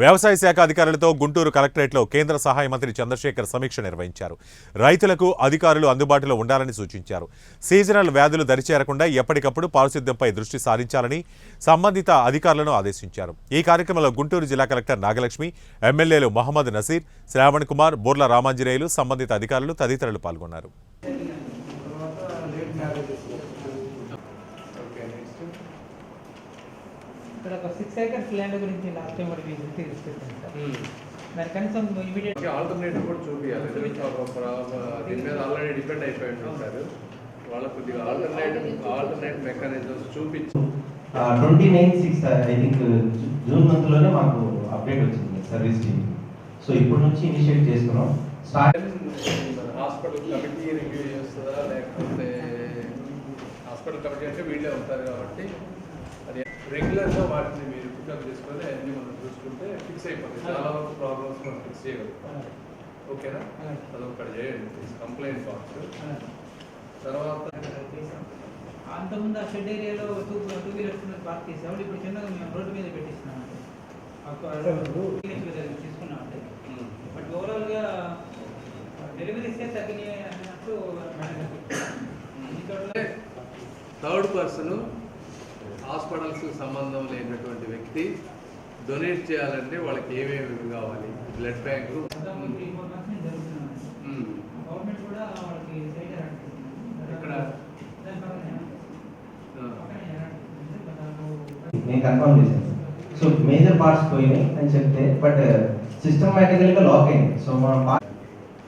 వ్యవసాయ శాఖ అధికారులతో గుంటూరు కలెక్టరేట్లో కేంద్ర సహాయ మంత్రి చంద్రశేఖర్ సమీక్ష నిర్వహించారు. రైతులకు అధికారులు అందుబాటులో ఉండాలని సూచించారు. సీజనల్ వ్యాధులు దరిచేరకుండా ఎప్పటికప్పుడు పారిశుద్ధ్యంపై దృష్టి సారించాలని సంబంధిత అధికారులను ఆదేశించారు. ఈ కార్యక్రమంలో గుంటూరు జిల్లా కలెక్టర్ నాగలక్ష్మి, ఎమ్మెల్యేలు మహమ్మద్ నసీర్, శ్రావణ్ కుమార్, బోర్ల రామాంజనేయులు, సంబంధిత అధికారులు తదితరులు పాల్గొన్నారు. ఇక్కడ ఒక 6 acres ల్యాండ్ గురించి లాస్ట్ టైం మనకి డిస్కస్ చేశాం. దాని కనీసం ఇమిడియట్ ఆల్టర్నేటివ్ కూడా చూపించాలి. దీని మీద ఆల్రెడీ డిపెండ్ అయిపోయి ఉంటారు. వాళ్ళ కొద్దిగా ఆల్టర్నేట్ మెకానిజమ్స్ చూపించి 29/6 ఐ థింక్ జూన్ మంత్లోనే మాకు అప్డేట్ వచ్చింది సర్వీస్ టీమ్. సో ఇప్పటి నుంచి ఇనిషియేట్ చేసుకున్నాం. హాస్పిటల్ కమిటీ రివ్యూ చేస్తుందా లేకపోతే హాస్పిటల్ కమిటీ అంటే వీళ్ళే ఉంటారు కాబట్టి అది రెగ్యులర్గా వాటిని మీరు పికప్ చేసుకొని అన్ని మనం చూసుకుంటే ఫిక్స్ అయిపోతుంది. చాలా వరకు ప్రాబ్లమ్స్ మనం ఫిక్స్ చేయగలుగుతాం. ఓకేనా? అదొకటి చేయండి. కంప్లైంట్ బాక్స్ తర్వాత అంతకుముందు ఆ షెడ్ ఏరియాలో టూ వీలర్స్ పార్క్ చేసేవాళ్ళు. ఇప్పుడు చిన్నగా మేము రోడ్డు మీద పెట్టిస్తున్నామండి. తీసుకున్నామండి. బట్ ఓవరాల్గా డెలివరీసే తగ్గినాయి అన్నట్టు థర్డ్ పర్సన్ హాస్పిటల్స్కి సంబంధం లేనటువంటి వ్యక్తి డొనేట్ చేయాలంటే వాళ్ళకి ఏమేమి కావాలి? బ్లడ్ బ్యాంకు గవర్నమెంట్ కూడా వాళ్ళకి ఇక్కడ నేను కన్ఫర్మ్ చేశాను. సో మేజర్ పార్ట్స్ పోయినాయి అని చెప్తే బట్ సిస్టమేటికల్గా లాక్ అయింది. సో మనం